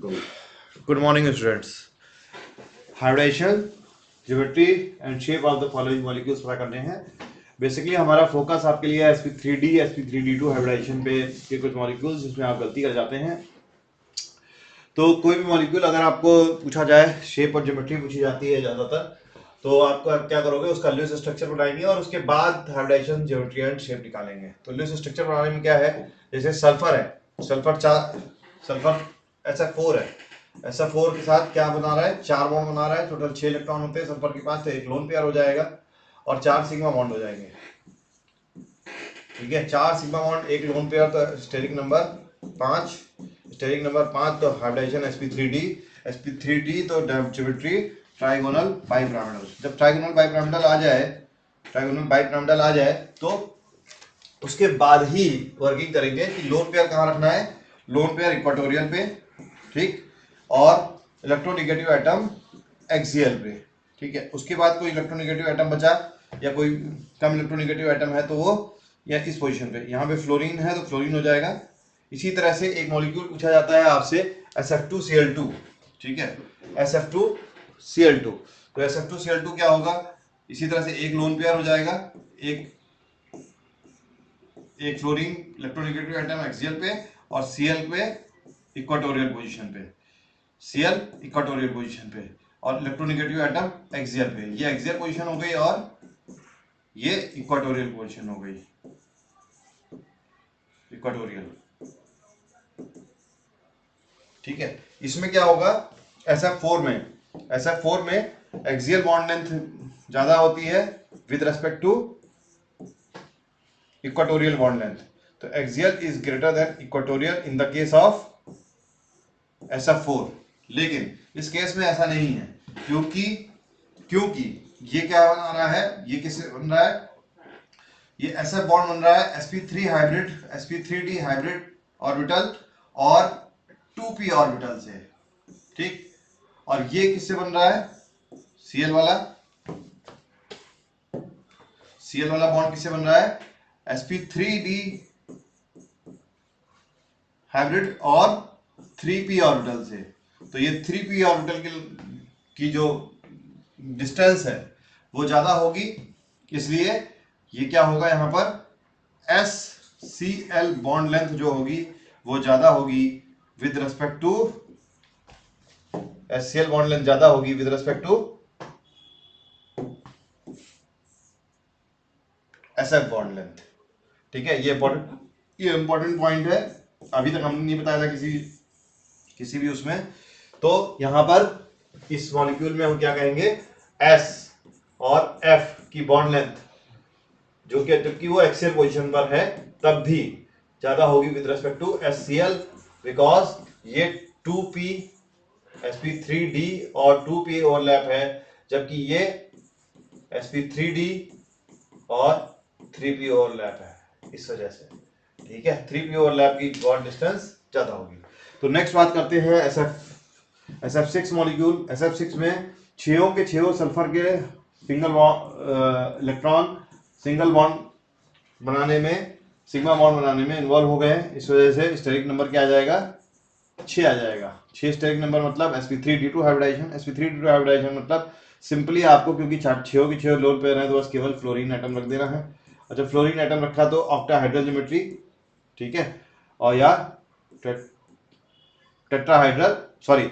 Good morning, students. Hybridization, geometry and shape of the following molecules पता करने हैं। Basically हमारा फोकस आपके लिए sp3d sp3d2 हाइब्रिडाइजेशन पे के कुछ मॉलिक्यूल्स जिसमें आप गलती कर जाते हैं। तो कोई भी मॉलिक्यूल अगर आपको पूछा जाए, शेप और ज्योमेट्री पूछी जाती है ज़्यादातर, तो आप क्या करोगे, उसका लुईस स्ट्रक्चर बनाएंगे और उसके बाद हाइब्रिडाइजेशन, ज्योमेट्री एंड शेप निकालेंगे। तो लुईस स्ट्रक्चर बनाने में क्या है, जैसे सल्फर है, सल्फर SF4 है, SF4 के साथ क्या बना रहा है, 4 बॉन्ड बना रहा है। टोटल 6 इलेक्ट्रॉन होते हैं सल्फर के पास, तो एक लोन पेयर हो जाएगा और 4 सिग्मा बॉन्ड हो जाएंगे। ठीक है, 4 सिग्मा बॉन्ड, एक लोन पेयर, तो स्टेरिक नंबर 5, तो हाइब्रिडाइजेशन sp3d तो ज्योमेट्री ट्राइगोनल बाइपिरामिडल। जब ट्राइगोनल बाइपिरामिडल आ जाए तो उसके बाद ही वर्किंग करेंगे कि लोन पेयर कहाँ रखना है, लोन पेयर इक्वाटोरियल पे, ठीक, और इलेक्ट्रोनेगेटिव एटम एक्सियल पे। ठीक है, उसके बाद कोई इलेक्ट्रोनेगेटिव एटम बचा या कोई कम इलेक्ट्रोनेगेटिव एटम है तो वो या इस पोजीशन पे, यहाँ पे फ्लोरीन है तो फ्लोरीन हो जाएगा। इसी तरह से एक मॉलिक्यूल पूछा जाता है आपसे SF2Cl2, ठीक है, SF2Cl2, तो SF2Cl2 क्या होगा, इसी तरह से एक लोन पेयर हो जाएगा, एक फ्लोरीन इलेक्ट्रोनेगेटिव एटम एक्सियल पे और Cl पे इक्वाटोरियल पोजीशन पे, और इलेक्ट्रोनेगेटिव एटम एक्सियल पे। ये एक्सियल पोजीशन हो गई और ये इक्वाटोरियल पोजीशन हो गई, इक्वाटोरियल। ठीक है, इसमें क्या होगा, SF4 में एक्सियल बॉन्ड लेंथ ज्यादा होती है with respect to equatorial bond length, तो axial is greater than equatorial in the case of SF4। लेकिन इस केस में ऐसा नहीं है, क्योंकि ये क्या बना रहा है, ये किससे बन रहा है, ये SF बॉन्ड बन रहा है sp3d हाइब्रिड ऑर्बिटल और 2p ऑर्बिटल से, ठीक, और ये किससे बन रहा है, Cl वाला बॉन्ड किससे बन रहा है, sp3d हाइब्रिड और 3p ऑर्बिटल से। तो ये 3p ऑर्बिटल की जो डिस्टेंस है वो ज्यादा होगी, इसलिए ये क्या होगा, यहाँ पर SCl बॉन्ड लेंथ जो होगी वो ज्यादा होगी with respect to, SCl bond length ज्यादा होगी with respect to SF bond length. ठीक है, ये इंपॉर्टेंट पॉइंट है, अभी तक हमने नहीं बताया था किसी भी उसमें। तो यहां पर इस मॉलिक्यूल में हम क्या कहेंगे, S और F की बॉन्ड लेंथ जो कि जबकि वो एक्सियल पोजीशन पर है तब भी ज्यादा होगी with respect to SCl, because ये 2p sp3d और 2p ओवरलैप है, जबकि ये sp3d और 3p ओवरलैप है, इस वजह से। ठीक है, 3p ओवरलैप की बॉन्ड डिस्टेंस ज्यादा होगी। तो नेक्स्ट बात करते हैं SF6 मॉलिक्यूल। SF6 में छेओं के छेओं सल्फर के सिंगल बॉन्ड बनाने में, सिग्मा बॉन्ड बनाने में इन्वॉल्व हो गए हैं, इस वजह से स्टेरिक नंबर क्या आ जाएगा, 6 आ जाएगा। 6 स्टेरिक नंबर मतलब sp3d2 हाइब्रिडाइजेशन मतलब सिंपली आपको, क्योंकि छेओं की छेओं लोन पेयर है तो बस केवल फ्लोरीन एटम रख देना है। अच्छा, फ्लोरीन एटम रखा तो ऑक्टाहाइड्रल ज्योमेट्री, ठीक है, और या tetrahedral, sorry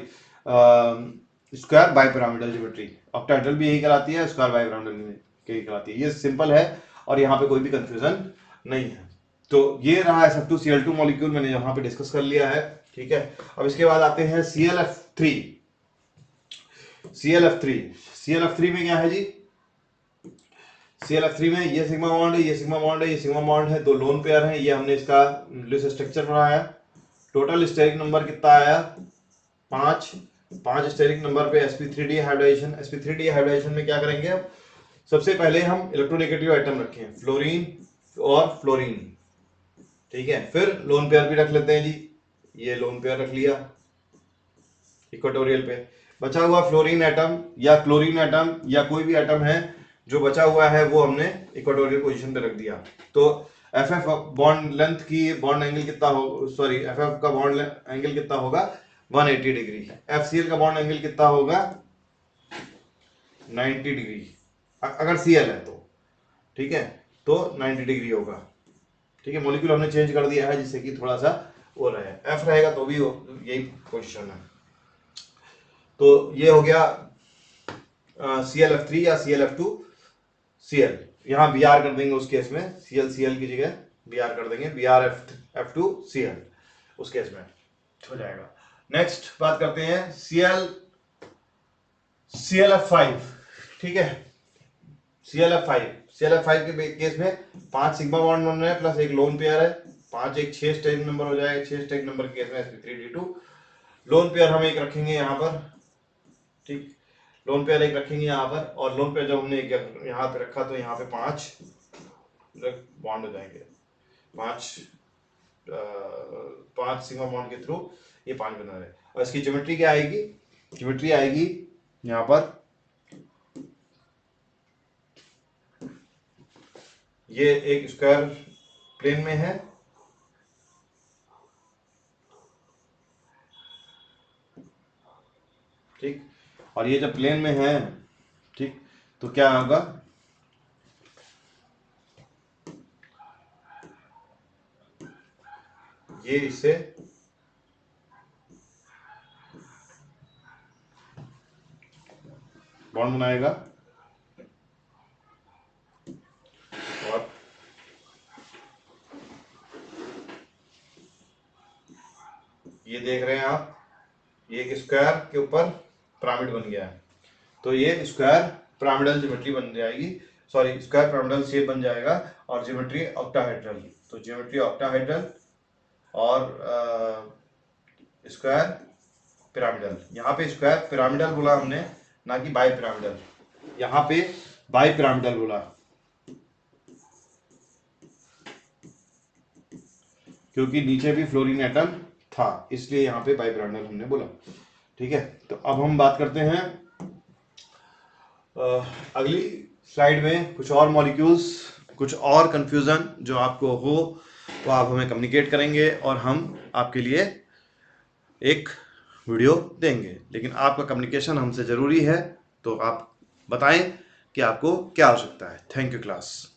square bipyramidal geometry. Octahedral भी यही कराती है, स्क्वायर बाइपिरामिडल भी यही कराती है। ये सिंपल है और यहाँ पे कोई भी कंफ्यूजन नहीं है। तो ये रहा SF2Cl2 मॉलिक्यूल, मैंने यहाँ पे डिस्कस कर लिया है। ठीक है, अब इसके बाद आते हैं ClF3 में क्या है जी, ClF3 में ये सिग्मा बॉन्ड है, ये सिग्मा बॉन्ड है, ये सिग्मा बॉन्ड है, दो लोन पेयर हैं, ये हमने इसका लुईस स्ट्रक्चर बनाया। टोटल स्टेरिक नंबर कितना आया, 5 स्टेरिक नंबर पे sp3d हाइब्रिडाइजेशन में क्या करेंगे, अब सबसे पहले हम इलेक्ट्रोनेगेटिव आइटम रखें, फ्लोरीन और फ्लोरीन, ठीक है, फिर लोन पेयर भी रख लेते हैं जी, ये लोन पेयर रख लिया इक्वाटोरियल पे। बचा हुआ फ्लोरीन एटम या क्लोरीन एटम या कोई भी एटम है जो बचा हुआ है वो हमने इक्वाटोरियल पोजीशन पे रख दिया। तो FF बॉन्ड लेंथ की बॉन्ड एंगल कितना हो, सॉरी FF का बॉन्ड एंगल कितना होगा, 180 डिग्री। FCl का बॉन्ड एंगल कितना होगा? 90 डिग्री अगर Cl है तो, ठीक है, तो 90 डिग्री होगा। ठीक है, मॉलिक्यूल हमने चेंज कर दिया है जिससे कि थोड़ा सा वो रहे, F रहेगा तो भी यही पोजीशन है। तो ये हो गया ClF3 या ClF2Cl। यहाँ Br कर देंगे उस केस में, Cl की जगह Br कर देंगे, BrF2Cl उस केस में हो जाएगा। नेक्स्ट बात करते हैं ClF5। ठीक है, ClF5 के केस में 5 सिग्मा बॉन्ड बन रहे हैं प्लस एक लोन पेयर है, 5 एक 6 स्टेज नंबर हो जाएगा। 6 स्टेज नंबर के केस में sp3d2 लोन पेयर हम एक रखेंगे यहाँ पर। ठीक, लोन पेयर एक रखेंगे यहाँ पर, और लोन पेयर जब हमने एक यहाँ पे रखा तो यहाँ पे 5 बॉन्ड हो जाएंगे। 5 सिग्मा बॉन्ड के थ्रू ये 5 बना रहे। और इसकी ज्योमेट्री क्या आएगी? ज्योमेट्री आएगी यहाँ पर, ये एक स्क्वायर प्लेन में है, ठीक, और ये जब प्लेन में है, ठीक, तो क्या होगा? ये इससे बॉन्ड बनाएगा, और ये देख रहे हैं आप, ये एक स्क्वायर के ऊपर पिरामिड बन गया है। तो ये स्क्वायर पिरामिडल ज्योमेट्री बन जाएगी, सॉरी स्क्वायर पिरामिडल शेप बन जाएगा, और ज्योमेट्री ऑक्टाहेड्रल। तो ज्योमेट्री ऑक्टाहेड्रल और स्क्वायर पिरामिडल। यहाँ पे स्क्वायर पिरामिडल बोला हमने, ना कि बाई पिरामिडल। यहाँ पे बाई पिरामिडल बोला क्योंकि नीचे भी फ्लोरीन एटम था, इसलिए यहाँ पे बाई पिरामिडल हमने बोला। ठीक है, तो अब हम बात करते हैं अगली स्लाइड में कुछ और मॉलिक्यूल्स, कुछ और कंफ्यूजन जो आपको हो तो आप हमें कम्युनिकेट करेंगे और हम आपके लिए एक वीडियो देंगे। लेकिन आपका कम्युनिकेशन हमसे ज़रूरी है, तो आप बताएं कि आपको क्या आवश्यकता है। Thank you class.